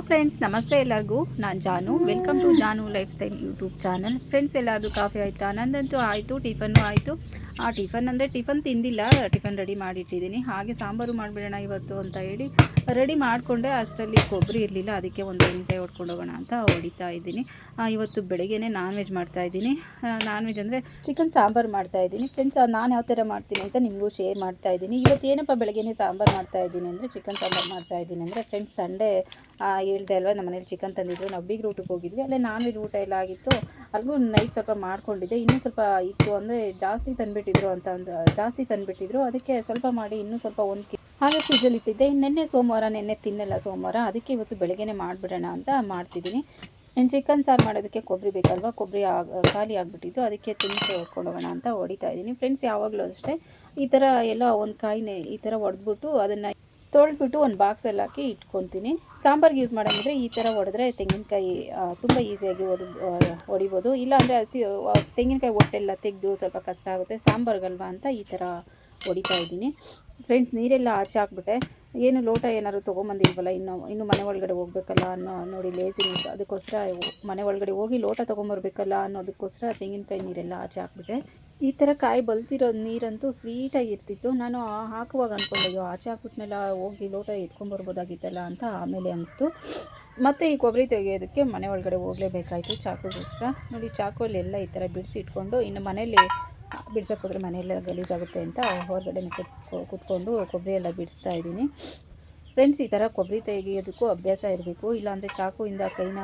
Friends, ನಮಸ್ತೆ ಎಲ್ಲರಿಗೂ. ನಾನು Jaanu. Welcome to Jaanu lifestyle YouTube channel. Friends, ಎಲ್ಲರದು ಕಾಫಿ ಆಯಿತಾ? ನಂದಂತೂ ಆಯಿತು, ಟಿಫನ್ನು ಆಯಿತು. ಟಿಫನ್ ಅಂದರೆ ಟಿಫನ್ ತಿಂದಿಲ್ಲ, ಟಿಫನ್ ರೆಡಿ ಮಾಡಿಟ್ಟಿದ್ದೀನಿ. ಹಾಗೆ ಸಾಂಬಾರು ಮಾಡಿಬಿಡೋಣ ಇವತ್ತು ಅಂತ ಹೇಳಿ ರೆಡಿ ಮಾಡಿಕೊಂಡೆ. ಅಷ್ಟರಲ್ಲಿ ಕೊಬ್ಬರಿ ಇರಲಿಲ್ಲ, ಅದಕ್ಕೆ ಒಂದು ತೆಂಗಿನಕಾಯಿ ಹೊಡ್ಕೊಂಡು ಹೋಗೋಣ ಅಂತ ಹೊಡಿತಾ ಇದ್ದೀನಿ. ಇವತ್ತು ಬೆಳಗ್ಗೆನೇ ನಾನ್ ವೆಜ್ ಮಾಡ್ತಾಯಿದ್ದೀನಿ. ನಾನ್ ವೆಜ್ ಅಂದರೆ ಚಿಕನ್ ಸಾಂಬಾರು ಮಾಡ್ತಾಯಿದ್ದೀನಿ. ಫ್ರೆಂಡ್ಸ್, ನಾನು ಯಾವ ಥರ ಮಾಡ್ತೀನಿ ಅಂತ ನಿಮಗೂ ಶೇರ್ ಮಾಡ್ತಾಯಿದ್ದೀನಿ. ಇವತ್ತು ಏನಪ್ಪ ಬೆಳಗ್ಗೆನೇ ಸಾಂಬಾರು ಮಾಡ್ತಾಯಿದ್ದೀನಿ ಅಂದರೆ, ಚಿಕನ್ ಸಾಂಬಾರು ಮಾಡ್ತಾಯಿದ್ದೀನಿ ಅಂದರೆ, ಫ್ರೆಂಡ್ಸ್ ಸಂಡೇ ಹೇಳ್ದೆ ಅಲ್ವಾ, ನಮ್ಮ ಮನೇಲಿ ಚಿಕನ್ ತಂದಿದ್ರು. ನಾವು ಬೀಗ್ರ ಊಟಕ್ಕೆ ಹೋಗಿದ್ವಿ, ಅಲ್ಲೇ ನಾನ್ ವೆಜ್ ಊಟ ಎಲ್ಲ ಆಗಿತ್ತು. ಅಲ್ಲಿಗೂ ನೈಟ್ ಸ್ವಲ್ಪ ಮಾಡ್ಕೊಂಡಿದ್ದೆ. ಇನ್ನೂ ಸ್ವಲ್ಪ ಇತ್ತು ಅಂದರೆ ಜಾಸ್ತಿ ತಂದುಬಿಟ್ಟಿದ್ರು. ಅದಕ್ಕೆ ಸ್ವಲ್ಪ ಮಾಡಿ ಇನ್ನೂ ಸ್ವಲ್ಪ ಹಾಗೆ ಫ್ರಿಜ್ಜಲ್ಲಿ ಇಟ್ಟಿದ್ದೆ. ನೆನ್ನೆ ತಿನ್ನಲ್ಲ ಸೋಮವಾರ, ಅದಕ್ಕೆ ಇವತ್ತು ಬೆಳಗ್ಗೆನೇ ಮಾಡಿಬಿಡೋಣ ಅಂತ ಮಾಡ್ತಿದ್ದೀನಿ. ಚಿಕನ್ ಸಾರು ಮಾಡೋದಕ್ಕೆ ಕೊಬ್ಬರಿ ಬೇಕಲ್ವ, ಕೊಬ್ಬರಿ ಖಾಲಿ ಆಗಿಬಿಟ್ಟಿತ್ತು. ಅದಕ್ಕೆ ತೆಂಗಿನಕಾಯಿ ಹೊಡ್ಕೊಂಡು ಹೋಗೋಣ ಅಂತ ಹೊಡಿತಾ ಇದ್ದೀನಿ. ಫ್ರೆಂಡ್ಸ್, ಯಾವಾಗಲೂ ಅಷ್ಟೇ ಈ ಥರ ಎಲ್ಲ ಒಂದು ಕಾಯಿನೇ ಈ ಥರ ಹೊಡೆದ್ಬಿಟ್ಟು ಅದನ್ನು ತೊಳೆದ್ಬಿಟ್ಟು ಒಂದು ಬಾಕ್ಸಲ್ಲಿ ಹಾಕಿ ಇಟ್ಕೊತೀನಿ. ಸಾಂಬಾರಿಗೆ ಯೂಸ್ ಮಾಡೋಂಗಿದ್ರೆ ಈ ಥರ ಹೊಡೆದ್ರೆ ತೆಂಗಿನಕಾಯಿ ತುಂಬ ಈಸಿಯಾಗಿ ಹೊಡಿಬೋದು. ಇಲ್ಲಾಂದರೆ ತೆಂಗಿನಕಾಯಿ ಹೊಟ್ಟೆಲ್ಲ ತೆಗೆದು ಸ್ವಲ್ಪ ಕಷ್ಟ ಆಗುತ್ತೆ ಸಾಂಬಾರ್ಗಲ್ವಾ ಅಂತ ಈ ಥರ ಹೊಡಿತಾ ಇದ್ದೀನಿ. ಫ್ರೆಂಡ್ಸ್, ನೀರೆಲ್ಲ ಆಚೆ ಹಾಕ್ಬಿಟ್ಟೆ. ಏನು ಲೋಟ ಏನಾದ್ರು ತೊಗೊಂಬಂದಿಲ್ವಲ್ಲ, ಇನ್ನು ಮನೆ ಒಳಗಡೆ ಹೋಗ್ಬೇಕಲ್ಲ ನೋಡಿ ಲೇಸಿನೆಸ್. ಅದಕ್ಕೋಸ್ಕರ ಮನೆ ಒಳಗಡೆ ಹೋಗಿ ಲೋಟ ತೊಗೊಂಬರ್ಬೇಕಲ್ಲ ಅನ್ನೋದಕ್ಕೋಸ್ಕರ ತೆಂಗಿನಕಾಯಿ ನೀರೆಲ್ಲ ಆಚೆ ಹಾಕ್ಬಿಟ್ಟೆ. ಈ ಥರ ಕಾಯಿ ಬಲ್ತಿರೋ ನೀರಂತೂ ಸ್ವೀಟಾಗಿರ್ತಿತ್ತು. ನಾನು ಹಾಕುವಾಗ ಅಂದ್ಕೊಂಡೆ, ಆಚೆ ಹಾಕ್ಬಿಟ್ನೆಲ್ಲ, ಹೋಗಿ ಲೋಟ ಎತ್ಕೊಂಬರ್ಬೋದಾಗಿತ್ತಲ್ಲ ಅಂತ ಆಮೇಲೆ ಅನಿಸ್ತು. ಮತ್ತು ಈ ಕೊಬ್ಬರಿ ತೆಗೆಯೋದಕ್ಕೆ ಮನೆ ಒಳಗಡೆ ಹೋಗಲೇಬೇಕಾಯಿತು ಚಾಕುಗೋಸ್ಕರ. ನೋಡಿ, ಚಾಕುವಲ್ಲೆಲ್ಲ ಈ ಥರ ಬಿಡಿಸಿ ಇಟ್ಕೊಂಡು, ಇನ್ನು ಮನೇಲಿ ಬಿಡ್ಸೋಕೆ ಹೋದರೆ ಮನೆಯೆಲ್ಲ ಗಲೀಜಾಗುತ್ತೆ ಅಂತ ಹೊರಗಡೆ ಕೂತ್ಕೊಂಡು ಕೊಬ್ಬರಿ ಎಲ್ಲ ಬಿಡಿಸ್ತಾ ಇದ್ದೀನಿ. ಫ್ರೆಂಡ್ಸ್, ಈ ಥರ ಕೊಬ್ಬರಿ ತೆಗೆಯೋದಕ್ಕೂ ಅಭ್ಯಾಸ ಇರಬೇಕು. ಇಲ್ಲಾಂದರೆ ಚಾಕುವಿಂದ ಕೈನ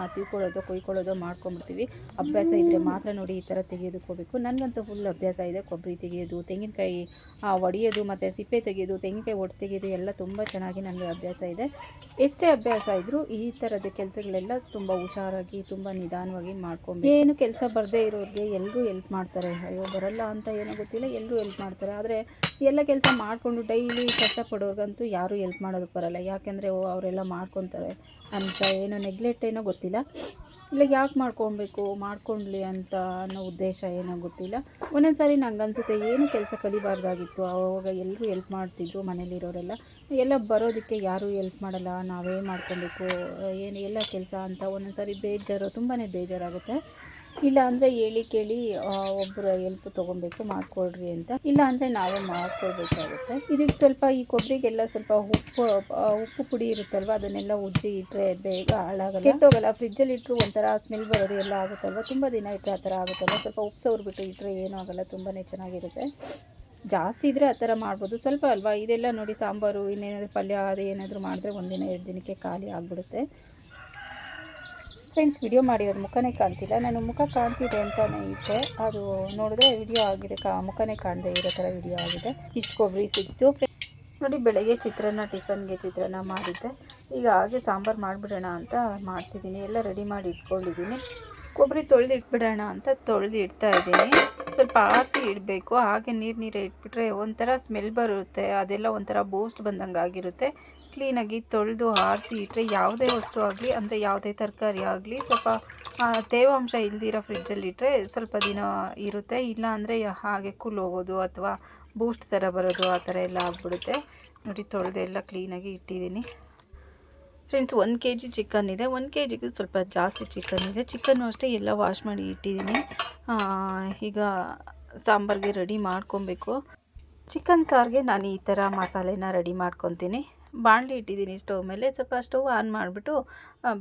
ಕೊಯ್ಕೊಳ್ಳೋದೋ ಮಾಡ್ಕೊಂಬಿಡ್ತೀವಿ. ಅಭ್ಯಾಸ ಇದ್ದರೆ ಮಾತ್ರ ನೋಡಿ ಈ ಥರ ತೆಗೆಯೋದಕ್ಕೆ ಹೋಗಬೇಕು. ನನಗಂತೂ ಫುಲ್ ಅಭ್ಯಾಸ ಇದೆ ಕೊಬ್ಬರಿ ತೆಗೆಯೋದು, ತೆಂಗಿನಕಾಯಿ ಒಡೆಯೋದು, ಮತ್ತು ಸಿಪ್ಪೆ ತೆಗೆಯೋದು, ತೆಂಗಿನಕಾಯಿ ಒಟ್ಟು ತೆಗೆಯೋದು ಎಲ್ಲ ತುಂಬ ಚೆನ್ನಾಗಿ ನನಗೆ ಅಭ್ಯಾಸ ಇದೆ. ಎಷ್ಟೇ ಅಭ್ಯಾಸ ಇದ್ದರೂ ಈ ಥರದ ಕೆಲಸಗಳೆಲ್ಲ ತುಂಬ ಹುಷಾರಾಗಿ, ತುಂಬ ನಿಧಾನವಾಗಿ ಮಾಡ್ಕೊಬೇಕು. ಏನು ಕೆಲಸ ಬರದೇ ಇರೋರಿಗೆ ಎಲ್ಲರೂ ಹೆಲ್ಪ್ ಮಾಡ್ತಾರೆ. ಅಯ್ಯೋ ಬರಲ್ಲ ಅಂತ ಏನೋ ಗೊತ್ತಿಲ್ಲ, ಎಲ್ಲರೂ ಹೆಲ್ಪ್ ಮಾಡ್ತಾರೆ. ಆದರೆ ಎಲ್ಲ ಕೆಲಸ ಮಾಡಿಕೊಂಡು ಡೈಲಿ ಕಷ್ಟಪಡೋರ್ಗಂತೂ ಯಾರೂ ಹೆಲ್ಪ್ ಮಾಡೋದಕ್ಕೆ ಬರಲ್ಲ. ಯಾಕೆಂದರೆ ಅವರೆಲ್ಲ ಮಾಡ್ಕೊತಾರೆ ಅಂತ ಏನೋ ನೆಗ್ಲೆಕ್ಟ್ ಏನೋ ಗೊತ್ತಿಲ್ಲ, ಇಲ್ಲ ಯಾಕೆ ಮಾಡ್ಕೊಳ್ಲಿ ಅಂತ ಅನ್ನೋ ಉದ್ದೇಶ ಏನೋ ಗೊತ್ತಿಲ್ಲ. ಒಂದೊಂದು ಸಾರಿ ನಂಗೆ ಅನಿಸುತ್ತೆ, ಏನು ಕೆಲಸ ಕಲಿಬಾರ್ದಾಗಿತ್ತು. ಆವಾಗ ಎಲ್ಲರೂ ಹೆಲ್ಪ್ ಮಾಡ್ತಿದ್ರು ಮನೇಲಿರೋರೆಲ್ಲ. ಎಲ್ಲ ಬರೋದಕ್ಕೆ ಯಾರೂ ಹೆಲ್ಪ್ ಮಾಡಲ್ಲ, ನಾವೇ ಮಾಡ್ಕೊಬೇಕು ಎಲ್ಲ ಕೆಲಸ ಅಂತ ಒಂದೊಂದು ಸಾರಿ ತುಂಬಾ ಬೇಜಾರಾಗುತ್ತೆ. ಇಲ್ಲ ಅಂದರೆ ಹೇಳಿ ಕೇಳಿ ಒಬ್ಬರು ಹೆಲ್ಪ್ ತೊಗೊಬೇಕು, ಮಾಡ್ಕೊಳ್ರಿ ಅಂತ. ಇಲ್ಲ ಅಂದರೆ ನಾವೇ ಮಾಡ್ಕೊಳ್ಬೇಕಾಗುತ್ತೆ. ಇದಕ್ಕೆ ಸ್ವಲ್ಪ ಈ ಕೊಬ್ಬರಿಗೆಲ್ಲ ಸ್ವಲ್ಪ ಉಪ್ಪು ಪುಡಿ ಇರುತ್ತಲ್ವ, ಅದನ್ನೆಲ್ಲ ಉಜ್ಜಿ ಇಟ್ಟರೆ ಬೇಗ ಹಾಳಾಗಲ್ಲ, ಕೆಟ್ಟೋಗಲ್ಲ. ಫ್ರಿಜ್ಜಲ್ಲಿ ಇಟ್ಟರು ಒಂಥರ ಸ್ಮೆಲ್ ಬರೋದು ಎಲ್ಲ ಆಗುತ್ತಲ್ವ, ತುಂಬ ದಿನ ಇಟ್ಟರೆ ಆ ಥರ ಆಗುತ್ತಲ್ವ. ಸ್ವಲ್ಪ ಉಪ್ಪು ಸವರ್ಬಿಟ್ಟು ಇಟ್ಟರೆ ಏನೂ ಆಗೋಲ್ಲ, ತುಂಬಾ ಚೆನ್ನಾಗಿರುತ್ತೆ. ಜಾಸ್ತಿ ಇದ್ದರೆ ಆ ಥರ ಮಾಡ್ಬೋದು, ಸ್ವಲ್ಪ ಅಲ್ವಾ. ಇದೆಲ್ಲ ನೋಡಿ, ಸಾಂಬಾರು ಇನ್ನೇನಾದರೂ ಪಲ್ಯ ಅದು ಏನಾದರೂ ಮಾಡಿದ್ರೆ ಒಂದಿನ 2 ದಿನಕ್ಕೆ ಖಾಲಿ ಆಗಿಬಿಡುತ್ತೆ. ಫ್ರೆಂಡ್ಸ್, ವಿಡಿಯೋ ಮಾಡಿರೋದು ಮುಖನೇ ಕಾಣ್ತಿಲ್ಲ. ನಾನು ಮುಖ ಕಾಣ್ತಿದೆ ಅಂತಲೇ ಇಟ್ಟೆ, ಅದು ನೋಡಿದ್ರೆ ವಿಡಿಯೋ ಆಗಿದೆ, ಮುಖನೇ ಕಾಣದೆ ಇರೋ ಥರ ವಿಡಿಯೋ ಆಗಿದೆ. ಇಷ್ಟು ಕೊಬ್ಬರಿ ಸಿಕ್ತು. ನೋಡಿ, ಬೆಳಗ್ಗೆ ಟಿಫನ್ಗೆ ಚಿತ್ರಾನ್ನ ಮಾಡಿದ್ದೆ. ಈಗ ಹಾಗೆ ಸಾಂಬಾರು ಮಾಡಿಬಿಡೋಣ ಅಂತ ಮಾಡ್ತಿದ್ದೀನಿ. ಎಲ್ಲ ರೆಡಿ ಮಾಡಿ ಇಟ್ಕೊಂಡಿದ್ದೀನಿ. ಕೊಬ್ಬರಿ ತೊಳೆದು ಇಟ್ಬಿಡೋಣ ಅಂತ ತೊಳೆದು ಇಡ್ತಾ ಇದ್ದೀನಿ. ಸ್ವಲ್ಪ ಆರಿಸಿ ಇಡಬೇಕು. ಹಾಗೆ ನೀರೇ ಇಟ್ಬಿಟ್ರೆ ಒಂಥರ ಸ್ಮೆಲ್ ಬರುತ್ತೆ, ಅದೆಲ್ಲ ಒಂಥರ ಬೋಸ್ಟ್ ಬಂದಂಗೆ ಆಗಿರುತ್ತೆ. ಕ್ಲೀನಾಗಿ ತೊಳೆದು ಆರಿಸಿ ಇಟ್ಟರೆ ಯಾವುದೇ ವಸ್ತು ಆಗಲಿ, ಅಂದರೆ ಯಾವುದೇ ತರಕಾರಿ ಆಗಲಿ, ಸ್ವಲ್ಪ ತೇವಾಂಶ ಇಲ್ದಿರೋ ಫ್ರಿಜ್ಜಲ್ಲಿ ಇಟ್ಟರೆ ಸ್ವಲ್ಪ ದಿನ ಇರುತ್ತೆ. ಇಲ್ಲ ಅಂದರೆ ಹಾಗೆ ಹೋಗೋದು ಅಥವಾ ಬೂಸ್ಟ್ ಥರ ಬರೋದು ಆ ಥರ ಎಲ್ಲ ಆಗಿಬಿಡುತ್ತೆ. ನೋಡಿ, ತೊಳೆದೆಲ್ಲ ಕ್ಲೀನಾಗಿ ಇಟ್ಟಿದ್ದೀನಿ. ಫ್ರೆಂಡ್ಸ್, 1 kg ಚಿಕನ್ ಇದೆ. 1 kgಗೂ ಸ್ವಲ್ಪ ಜಾಸ್ತಿ ಚಿಕನ್ ಇದೆ. ಚಿಕನ್ನು ಅಷ್ಟೇ ಎಲ್ಲ ವಾಶ್ ಮಾಡಿ ಇಟ್ಟಿದ್ದೀನಿ. ಈಗ ಸಾಂಬಾರಿಗೆ ರೆಡಿ ಮಾಡ್ಕೊಬೇಕು. ಚಿಕನ್ ಸಾರಿಗೆ ನಾನು ಈ ಥರ ಮಸಾಲೆನ ರೆಡಿ ಮಾಡ್ಕೊತೀನಿ. ಬಾಣಲಿ ಇಟ್ಟಿದ್ದೀನಿ ಸ್ಟವ್ ಮೇಲೆ. ಸ್ವಲ್ಪ ಸ್ಟವ್ ಆನ್ ಮಾಡಿಬಿಟ್ಟು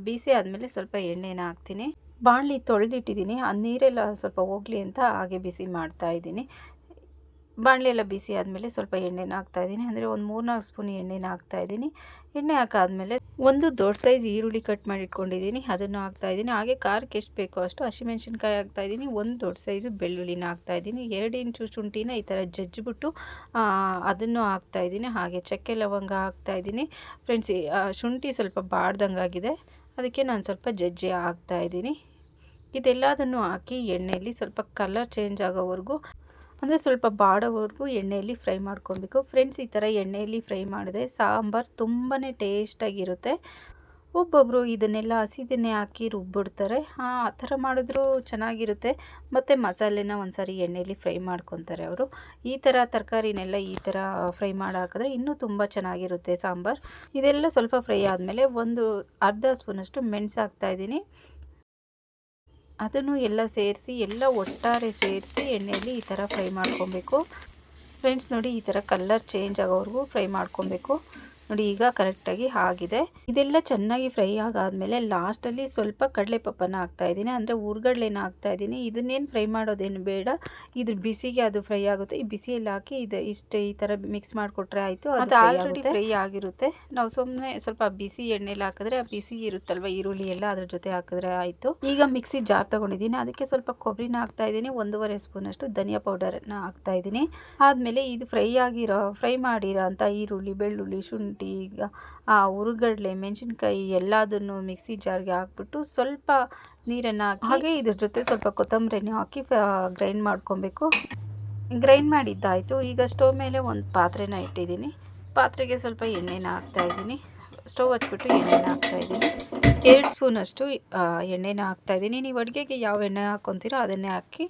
ಬಿಸಿ ಆದಮೇಲೆ ಸ್ವಲ್ಪ ಎಣ್ಣೆನ ಹಾಕ್ತೀನಿ. ಬಾಣಲಿ ತೊಳೆದಿಟ್ಟಿದ್ದೀನಿ, ಆ ನೀರೆಲ್ಲ ಸ್ವಲ್ಪ ಹೋಗಲಿ ಅಂತ ಹಾಗೆ ಬಿಸಿ ಮಾಡ್ತಾಯಿದ್ದೀನಿ. ಬಾಣಲಿ ಎಲ್ಲ ಬಿಸಿ ಆದಮೇಲೆ ಸ್ವಲ್ಪ ಎಣ್ಣೆನ ಹಾಕ್ತಾಯಿದ್ದೀನಿ, ಅಂದರೆ ಒಂದು 3-4 ಸ್ಪೂನ್ ಎಣ್ಣೆನ ಹಾಕ್ತಾಯಿದ್ದೀನಿ. ಎಣ್ಣೆ ಹಾಕಾದ್ಮೇಲೆ ಒಂದು ದೊಡ್ಡ ಸೈಜ್ ಈರುಳ್ಳಿ ಕಟ್ ಮಾಡಿ ಇಟ್ಕೊಂಡಿದ್ದೀನಿ, ಅದನ್ನು ಹಾಕ್ತಾಯಿದ್ದೀನಿ. ಹಾಗೆ ಖಾರಕ್ಕೆ ಎಷ್ಟು ಬೇಕೋ ಅಷ್ಟು ಹಸಿಮೆಣ್ಸಿನ್ಕಾಯಿ ಹಾಕ್ತಾಯಿದ್ದೀನಿ. ಒಂದು ದೊಡ್ಡ ಸೈಜು ಬೆಳ್ಳುಳ್ಳಿನ ಹಾಕ್ತಾಯಿದ್ದೀನಿ. 2 ಇಂಚು ಶುಂಠಿನ ಈ ಥರ ಜಜ್ಜಿಬಿಟ್ಟು ಅದನ್ನು ಹಾಕ್ತಾಯಿದ್ದೀನಿ. ಹಾಗೆ ಚಕ್ಕೆ ಲವಂಗ ಹಾಕ್ತಾಯಿದ್ದೀನಿ. ಫ್ರೆಂಡ್ಸ್, ಶುಂಠಿ ಸ್ವಲ್ಪ ಬಾಡ್ದಂಗಾಗಿದೆ, ಅದಕ್ಕೆ ನಾನು ಸ್ವಲ್ಪ ಜಜ್ಜಿ ಹಾಕ್ತಾಯಿದ್ದೀನಿ. ಇದೆಲ್ಲದನ್ನು ಹಾಕಿ ಎಣ್ಣೆಯಲ್ಲಿ ಸ್ವಲ್ಪ ಕಲರ್ ಚೇಂಜ್ ಆಗೋವರೆಗೂ, ಅಂದರೆ ಸ್ವಲ್ಪ ಬಾಡೋವರೆಗೂ ಎಣ್ಣೆಯಲ್ಲಿ ಫ್ರೈ ಮಾಡ್ಕೊಬೇಕು. ಫ್ರೆಂಡ್ಸ್, ಈ ಥರ ಎಣ್ಣೆಯಲ್ಲಿ ಫ್ರೈ ಮಾಡಿದ್ರೆ ಸಾಂಬಾರು ತುಂಬಾ ಟೇಸ್ಟಾಗಿರುತ್ತೆ. ಒಬ್ಬೊಬ್ಬರು ಇದನ್ನೆಲ್ಲ ಹಸಿದನ್ನೇ ಹಾಕಿ ರುಬ್ಬಿಡ್ತಾರೆ. ಆ ಥರ ಮಾಡಿದ್ರೂ ಚೆನ್ನಾಗಿರುತ್ತೆ. ಮತ್ತು ಮಸಾಲೆನ ಒಂದು ಸಾರಿ ಎಣ್ಣೆಯಲ್ಲಿ ಫ್ರೈ ಮಾಡ್ಕೊತಾರೆ ಅವರು. ಈ ಥರ ತರಕಾರಿನೆಲ್ಲ ಈ ಥರ ಫ್ರೈ ಮಾಡಿ ಹಾಕಿದ್ರೆ ಇನ್ನೂ ತುಂಬ ಚೆನ್ನಾಗಿರುತ್ತೆ ಸಾಂಬಾರು. ಇದೆಲ್ಲ ಸ್ವಲ್ಪ ಫ್ರೈ ಆದಮೇಲೆ ಒಂದು ಅರ್ಧ ಸ್ಪೂನಷ್ಟು ಮೆಣಸು ಹಾಕ್ತಾಯಿದ್ದೀನಿ. ಅದನ್ನು ಎಲ್ಲ ಸೇರಿಸಿ ಎಲ್ಲ ಒಟ್ಟಾರೆ ಸೇರಿಸಿ ಎಣ್ಣೆಯಲ್ಲಿ ಈ ಥರ ಫ್ರೈ ಮಾಡ್ಕೊಬೇಕು ಫ್ರೆಂಡ್ಸ್. ನೋಡಿ, ಈ ಥರ ಕಲರ್ ಚೇಂಜ್ ಆಗೋವರೆಗೂ ಫ್ರೈ ಮಾಡ್ಕೊಬೇಕು. ನೋಡಿ, ಈಗ ಕರೆಕ್ಟಾಗಿ ಆಗಿದೆ. ಇದೆಲ್ಲ ಚೆನ್ನಾಗಿ ಫ್ರೈ ಆಗಾದಮೇಲೆ ಲಾಸ್ಟಲ್ಲಿ ಸ್ವಲ್ಪ ಕಡಲೆಪಪ್ಪನ ಹಾಕ್ತಾಯಿದ್ದೀನಿ, ಅಂದರೆ ಹುರ್ಗಡ್ಲೆನ ಹಾಕ್ತಾಯಿದ್ದೀನಿ. ಇದನ್ನೇನು ಫ್ರೈ ಮಾಡೋದೇನು ಬೇಡ, ಇದು ಬಿಸಿಗೆ ಅದು ಫ್ರೈ ಆಗುತ್ತೆ. ಈ ಬಿಸಿಯಲ್ಲಿ ಹಾಕಿ ಈ ಥರ ಮಿಕ್ಸ್ ಮಾಡಿಕೊಟ್ರೆ ಆಯಿತು. ಅದು ಆಲ್ರೆಡಿ ಫ್ರೈ ಆಗಿರುತ್ತೆ. ನಾವು ಸುಮ್ಮನೆ ಸ್ವಲ್ಪ ಬಿಸಿ ಎಣ್ಣೆಲಿ ಹಾಕಿದ್ರೆ ಆ ಬಿಸಿ ಇರುತ್ತಲ್ವ ಈರುಳ್ಳಿ ಎಲ್ಲ ಅದ್ರ ಜೊತೆ ಹಾಕಿದ್ರೆ ಆಯಿತು. ಈಗ ಮಿಕ್ಸಿ ಜಾರ್ ತೊಗೊಂಡಿದ್ದೀನಿ, ಅದಕ್ಕೆ ಸ್ವಲ್ಪ ಕೊಬ್ಬರಿನ ಹಾಕ್ತಾಯಿದ್ದೀನಿ. 1.5 ಸ್ಪೂನಷ್ಟು ಧನಿಯಾ ಪೌಡರನ್ನು ಹಾಕ್ತಾಯಿದ್ದೀನಿ. ಆದಮೇಲೆ ಇದು ಫ್ರೈ ಮಾಡಿರೋ ಅಂಥ ಈರುಳ್ಳಿ, ಬೆಳ್ಳುಳ್ಳಿ, ಶುಂಠಿ, ಈಗ ಹುರುಗಡ್ಲೆ, ಮೆಣಸಿನ್ಕಾಯಿ ಎಲ್ಲದನ್ನು ಮಿಕ್ಸಿ ಜಾರ್ಗೆ ಹಾಕ್ಬಿಟ್ಟು ಸ್ವಲ್ಪ ನೀರನ್ನು ಹಾಕಿ, ಹಾಗೆ ಇದ್ರ ಜೊತೆ ಸ್ವಲ್ಪ ಕೊತ್ತಂಬರಿನ ಹಾಕಿ ಗ್ರೈಂಡ್ ಮಾಡ್ಕೊಬೇಕು. ಗ್ರೈಂಡ್ ಮಾಡಿದ್ದಾಯಿತು. ಈಗ ಸ್ಟವ್ ಮೇಲೆ ಒಂದು ಪಾತ್ರೆನ ಇಟ್ಟಿದ್ದೀನಿ. ಪಾತ್ರೆಗೆ ಸ್ವಲ್ಪ ಎಣ್ಣೆನ ಹಾಕ್ತಾಯಿದ್ದೀನಿ. ಸ್ಟವ್ ಹಚ್ಬಿಟ್ಟು ಎಣ್ಣೆನ ಹಾಕ್ತಾಯಿದ್ದೀನಿ. 2 ಸ್ಪೂನಷ್ಟು ಎಣ್ಣೆನ ಹಾಕ್ತಾಯಿದ್ದೀನಿ. ನೀವು ಅಡುಗೆಗೆ ಯಾವ ಎಣ್ಣೆ ಹಾಕ್ಕೊತೀರೋ ಅದನ್ನೇ ಹಾಕಿ.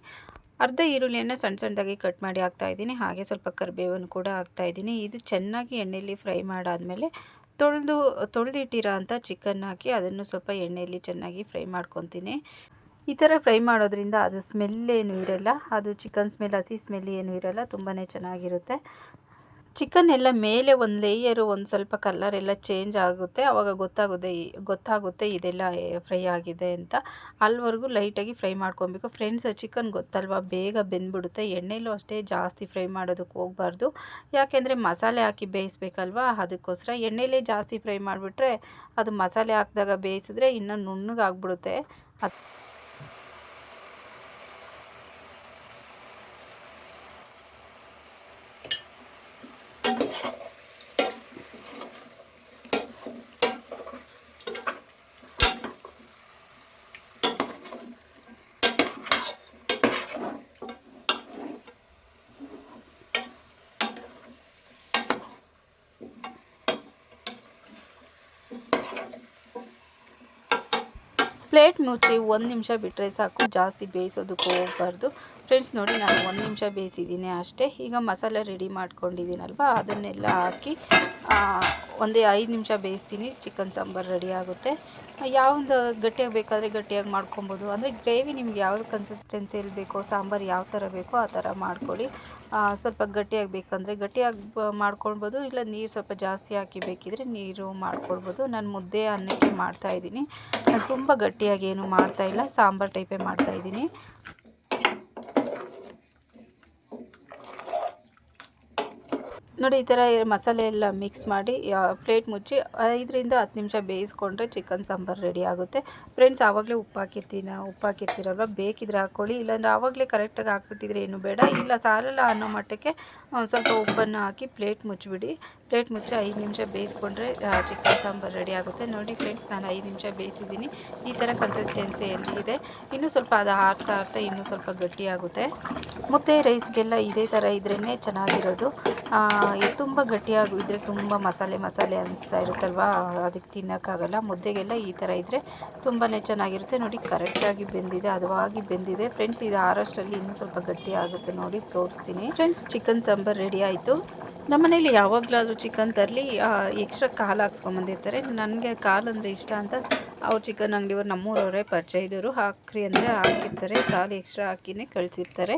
ಅರ್ಧ ಈರುಳ್ಳಿಯನ್ನು ಸಣ್ಣ ಸಣ್ಣದಾಗಿ ಕಟ್ ಮಾಡಿ ಹಾಕ್ತಾಯಿದ್ದೀನಿ. ಹಾಗೆ ಸ್ವಲ್ಪ ಕರಿಬೇವನ್ನು ಕೂಡ ಹಾಕ್ತಾಯಿದ್ದೀನಿ. ಇದು ಚೆನ್ನಾಗಿ ಎಣ್ಣೆಯಲ್ಲಿ ಫ್ರೈ ಮಾಡಾದಮೇಲೆ ತೊಳೆದಿಟ್ಟಿರೋ ಅಂಥ ಚಿಕನ್ ಹಾಕಿ ಅದನ್ನು ಸ್ವಲ್ಪ ಎಣ್ಣೆಯಲ್ಲಿ ಚೆನ್ನಾಗಿ ಫ್ರೈ ಮಾಡ್ಕೊತೀನಿ. ಈ ಥರ ಫ್ರೈ ಮಾಡೋದ್ರಿಂದ ಅದು ಸ್ಮೆಲ್ ಏನೂ ಇರೋಲ್ಲ, ಅದು ಚಿಕನ್ ಸ್ಮೆಲ್, ಹಸಿ ಸ್ಮೆಲ್ ಏನೂ ಇರೋಲ್ಲ, ತುಂಬಾ ಚೆನ್ನಾಗಿರುತ್ತೆ. ಚಿಕನ್ ಎಲ್ಲ ಮೇಲೆ ಒಂದು ಲೇಯರು ಒಂದು ಸ್ವಲ್ಪ ಕಲರ್ ಎಲ್ಲ ಚೇಂಜ್ ಆಗುತ್ತೆ. ಆವಾಗ ಗೊತ್ತಾಗುತ್ತೆ ಇದೆಲ್ಲ ಫ್ರೈ ಆಗಿದೆ ಅಂತ. ಅಲ್ಲಿವರೆಗೂ ಲೈಟಾಗಿ ಫ್ರೈ ಮಾಡ್ಕೊಬೇಕು ಫ್ರೆಂಡ್ಸ್. ಚಿಕನ್ ಗೊತ್ತಲ್ವ, ಬೇಗ ಬೆಂದ್ಬಿಡುತ್ತೆ. ಎಣ್ಣೆಲೂ ಅಷ್ಟೇ ಜಾಸ್ತಿ ಫ್ರೈ ಮಾಡೋದಕ್ಕೆ ಹೋಗಬಾರ್ದು, ಯಾಕೆಂದರೆ ಮಸಾಲೆ ಹಾಕಿ ಬೇಯಿಸ್ಬೇಕಲ್ವ, ಅದಕ್ಕೋಸ್ಕರ. ಎಣ್ಣೆಲೇ ಜಾಸ್ತಿ ಫ್ರೈ ಮಾಡಿಬಿಟ್ರೆ ಅದು ಮಸಾಲೆ ಹಾಕಿದಾಗ ಬೇಯಿಸಿದ್ರೆ ಇನ್ನೂ ನುಣ್ಣಗಾಗ್ಬಿಡುತ್ತೆ. ಪ್ಲೇಟ್ ಮುಚ್ಚಿ 1 ನಿಮಿಷ ಬಿಟ್ಟರೆ ಸಾಕು, ಜಾಸ್ತಿ ಬೇಯಿಸೋದಕ್ಕೆ ಹೋಗಬಾರ್ದು ಫ್ರೆಂಡ್ಸ್. ನೋಡಿ, ನಾನು 1 ನಿಮಿಷ ಬೇಯಿಸಿದ್ದೀನಿ ಅಷ್ಟೇ. ಈಗ ಮಸಾಲೆ ರೆಡಿ ಮಾಡ್ಕೊಂಡಿದ್ದೀನಲ್ವ, ಅದನ್ನೆಲ್ಲ ಹಾಕಿ ಒಂದೇ 5 ನಿಮಿಷ ಬೇಯಿಸ್ತೀನಿ. ಚಿಕನ್ ಸಾಂಬಾರು ರೆಡಿ ಆಗುತ್ತೆ. ಯಾವುದು ಗಟ್ಟಿಯಾಗಿ ಬೇಕಾದರೆ ಗಟ್ಟಿಯಾಗಿ ಮಾಡ್ಕೊಬೋದು, ಅಂದರೆ ಗ್ರೇವಿ ನಿಮ್ಗೆ ಯಾವ ಕನ್ಸಿಸ್ಟೆನ್ಸಿಯಲ್ಲಿ ಬೇಕೋ, ಸಾಂಬಾರು ಯಾವ ಥರ ಬೇಕೋ ಆ ಥರ ಮಾಡ್ಕೊಳ್ಳಿ. ಸ್ವಲ್ಪ ಗಟ್ಟಿಯಾಗಿ ಬೇಕಂದರೆ ಗಟ್ಟಿಯಾಗಿ ಮಾಡ್ಕೊಳ್ಬೋದು, ಇಲ್ಲ ನೀರು ಸ್ವಲ್ಪ ಜಾಸ್ತಿ ಹಾಕಿ ಬೇಕಿದ್ರೆ ನೀರು ಮಾಡ್ಕೊಳ್ಬೋದು. ನಾನು ಮುದ್ದೆ ಅನ್ನಕ್ಕೆ ಮಾಡ್ತಾಯಿದ್ದೀನಿ, ತುಂಬ ಗಟ್ಟಿಯಾಗಿ ಏನು ಮಾಡ್ತಾಯಿಲ್ಲ, ಸಾಂಬಾರು ಟೈಪೇ ಮಾಡ್ತಾಯಿದ್ದೀನಿ. ನೋಡಿ, ಈ ಥರ ಮಸಾಲೆ ಎಲ್ಲ ಮಿಕ್ಸ್ ಮಾಡಿ ಪ್ಲೇಟ್ ಮುಚ್ಚಿ 5 ರಿಂದ 10 ನಿಮಿಷ ಬೇಯಿಸ್ಕೊಂಡ್ರೆ ಚಿಕನ್ ಸಾಂಬಾರು ರೆಡಿ ಆಗುತ್ತೆ ಫ್ರೆಂಡ್ಸ್. ಆವಾಗಲೇ ಉಪ್ಪು ಹಾಕಿರ್ತೀರಲ್ವ, ಬೇಕಿದ್ರೆ ಹಾಕ್ಕೊಳ್ಳಿ, ಇಲ್ಲಾಂದರೆ ಆವಾಗಲೇ ಕರೆಕ್ಟಾಗಿ ಹಾಕ್ಬಿಟ್ಟಿದ್ರೆ ಏನು ಬೇಡ. ಇಲ್ಲ ಸಾಲಲ್ಲ ಅನ್ನೋ ಮಟ್ಟಕ್ಕೆ ಸ್ವಲ್ಪ ಉಪ್ಪನ್ನು ಹಾಕಿ ಪ್ಲೇಟ್ ಮುಚ್ಚಿಬಿಡಿ. ಪ್ಲೇಟ್ ಮುಚ್ಚಿ 5 ನಿಮಿಷ ಬೇಯಿಸ್ಕೊಂಡ್ರೆ ಚಿಕನ್ ಸಾಂಬಾರು ರೆಡಿ ಆಗುತ್ತೆ. ನೋಡಿ ಫ್ರೆಂಡ್ಸ್, ನಾನು 5 ನಿಮಿಷ ಬೇಯಿಸಿದ್ದೀನಿ. ಈ ಥರ ಕನ್ಸಿಸ್ಟೆನ್ಸಿಯಲ್ಲಿ ಇದೆ. ಇನ್ನೂ ಸ್ವಲ್ಪ ಅದು ಆರ್ತಾ ಇನ್ನೂ ಸ್ವಲ್ಪ ಗಟ್ಟಿಯಾಗುತ್ತೆ. ಮುದ್ದೆ ರೈಸ್ಗೆಲ್ಲ ಇದೇ ಥರ ಇದ್ರೇ ಚೆನ್ನಾಗಿರೋದು. ತುಂಬ ಗಟ್ಟಿಯಾಗಿ ಇದ್ದರೆ ತುಂಬ ಮಸಾಲೆ ಅನಿಸ್ತಾ ಇರುತ್ತಲ್ವ, ಅದಕ್ಕೆ ತಿನ್ನೋಕ್ಕಾಗಲ್ಲ. ಮುದ್ದೆಗೆಲ್ಲ ಈ ಥರ ಇದ್ದರೆ ತುಂಬಾ ಚೆನ್ನಾಗಿರುತ್ತೆ. ನೋಡಿ, ಕರೆಕ್ಟಾಗಿ ಬೆಂದಿದೆ, ಹದವಾಗಿ ಬೆಂದಿದೆ ಫ್ರೆಂಡ್ಸ್. ಇದು ಆರೋಷ್ಟರಲ್ಲಿ ಇನ್ನೂ ಸ್ವಲ್ಪ ಗಟ್ಟಿ ಆಗುತ್ತೆ. ನೋಡಿ, ತೋರಿಸ್ತೀನಿ ಫ್ರೆಂಡ್ಸ್. ಚಿಕನ್ ಸಾಂಬಾರು ರೆಡಿ ಆಯಿತು. ನಮ್ಮನೇಲಿ ಯಾವಾಗಲಾದರೂ ಚಿಕನ್ ತರಲಿ ಎಕ್ಸ್ಟ್ರಾ ಕಾಲು ಹಾಕ್ಸ್ಕೊಂಬಂದಿರ್ತಾರೆ. ನನಗೆ ಕಾಲು ಅಂದರೆ ಇಷ್ಟ ಅಂತ ಅವ್ರು ಚಿಕನ್ ಅಂಗಡಿಯವ್ರು ನಮ್ಮೂರವರೇ ಪರಿಚಯದವರು. ಹಾಕ್ರಿ ಅಂದರೆ ಹಾಕಿರ್ತಾರೆ, ಕಾಲು ಎಕ್ಸ್ಟ್ರಾ ಹಾಕಿನೇ ಕಳಿಸಿರ್ತಾರೆ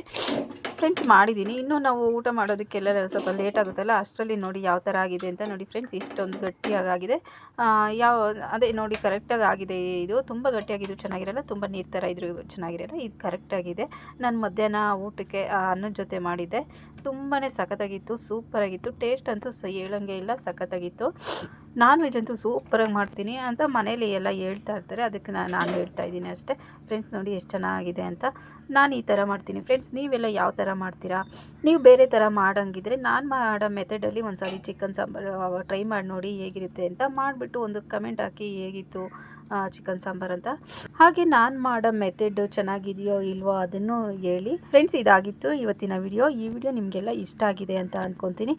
ಫ್ರೆಂಡ್ಸ್. ಮಾಡಿದ್ದೀನಿ. ಇನ್ನೂ ನಾವು ಊಟ ಮಾಡೋದಕ್ಕೆಲ್ಲ ಸ್ವಲ್ಪ ಲೇಟ್ ಆಗುತ್ತಲ್ಲ, ಅಷ್ಟರಲ್ಲಿ ನೋಡಿ ಯಾವ ಥರ ಆಗಿದೆ ಅಂತ. ನೋಡಿ ಫ್ರೆಂಡ್ಸ್, ಇಷ್ಟೊಂದು ಗಟ್ಟಿಯಾಗಿದೆ. ಅದೇ ನೋಡಿ, ಕರೆಕ್ಟಾಗಿ ಆಗಿದೆ. ಇದು ತುಂಬ ಗಟ್ಟಿಯಾಗಿದ್ದು ಚೆನ್ನಾಗಿರಲ್ಲ, ತುಂಬ ನೀರು ಥರ ಇದ್ರೂ ಚೆನ್ನಾಗಿರಲ್ಲ. ಇದು ಕರೆಕ್ಟಾಗಿದೆ. ನಾನು ಮಧ್ಯಾಹ್ನ ಊಟಕ್ಕೆ ಅನ್ನದ ಜೊತೆ ಮಾಡಿದ್ದೆ. ತುಂಬಾ ಸಖತ್ತಾಗಿತ್ತು, ಸೂಪರಾಗಿತ್ತು. ಟೇಸ್ಟ್ ಅಂತೂ ಹೇಳೋಂಗೆ ಇಲ್ಲ, ಸಖತ್ತಾಗಿತ್ತು. ನಾನ್ ವೆಜ್ ಅಂತೂ ಸೂಪರಾಗಿ ಮಾಡ್ತೀನಿ ಅಂತ ಮನೇಲಿ ಎಲ್ಲ ಹೇಳ್ತಾ ಇರ್ತಾರೆ, ಅದಕ್ಕೆ ನಾನು ಹೇಳ್ತಾ ಇದ್ದೀನಿ ಅಷ್ಟೇ ಫ್ರೆಂಡ್ಸ್. ನೋಡಿ ಎಷ್ಟು ಚೆನ್ನಾಗಿದೆ ಅಂತ. ನಾನು ಈ ಥರ ಮಾಡ್ತೀನಿ ಫ್ರೆಂಡ್ಸ್. ನೀವೆಲ್ಲ ಯಾವ ಥರ ಮಾಡ್ತೀರಾ? ನೀವು ಬೇರೆ ಥರ ಮಾಡೋಂಗಿದ್ರೆ ನಾನು ಮಾಡೋ ಮೆಥಡಲ್ಲಿ ಒಂದು ಸಾರಿ ಚಿಕನ್ ಸಾಂಬಾರು ಟ್ರೈ ಮಾಡಿ ನೋಡಿ ಹೇಗಿರುತ್ತೆ ಅಂತ. ಮಾಡಿಬಿಟ್ಟು ಒಂದು ಕಮೆಂಟ್ ಹಾಕಿ ಹೇಗಿತ್ತು ಚಿಕನ್ ಸಾಂಬಾರು ಅಂತ. ಹಾಗೆ ನಾನು ಮಾಡೋ ಮೆಥಡ್ ಚೆನ್ನಾಗಿದೆಯೋ ಇಲ್ವೋ ಅದನ್ನು ಹೇಳಿ. ಫ್ರೆಂಡ್ಸ್, ಇದಾಗಿತ್ತು ಇವತ್ತಿನ ವಿಡಿಯೋ. ಈ ವಿಡಿಯೋ ನಿಮಗೆಲ್ಲ ಇಷ್ಟ ಆಗಿದೆ ಅಂತ ಅಂದ್ಕೊತೀನಿ.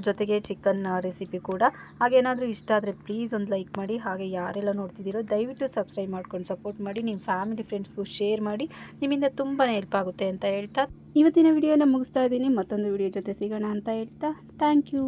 ಜೊತೆಗೆ ಚಿಕನ್ ರೆಸಿಪಿ ಕೂಡ. ಹಾಗೇನಾದರೂ ಇಷ್ಟ ಆದರೆ ಪ್ಲೀಸ್ ಒಂದು ಲೈಕ್ ಮಾಡಿ. ಹಾಗೆ ಯಾರೆಲ್ಲ ನೋಡ್ತಿದ್ದೀರೋ ದಯವಿಟ್ಟು ಸಬ್ಸ್ಕ್ರೈಬ್ ಮಾಡ್ಕೊಂಡು ಸಪೋರ್ಟ್ ಮಾಡಿ. ನಿಮ್ಮ ಫ್ಯಾಮಿಲಿ ಫ್ರೆಂಡ್ಸ್ಗೂ ಶೇರ್ ಮಾಡಿ. ನಿಮ್ಮಿಂದ ತುಂಬಾ ಹೆಲ್ಪ್ ಆಗುತ್ತೆ ಅಂತ ಹೇಳ್ತಾ ಇವತ್ತಿನ ವಿಡಿಯೋನ ಮುಗಿಸ್ತಾ ಇದ್ದೀನಿ. ಮತ್ತೊಂದು ವಿಡಿಯೋ ಜೊತೆ ಸಿಗೋಣ ಅಂತ ಹೇಳ್ತಾ ಥ್ಯಾಂಕ್ ಯು.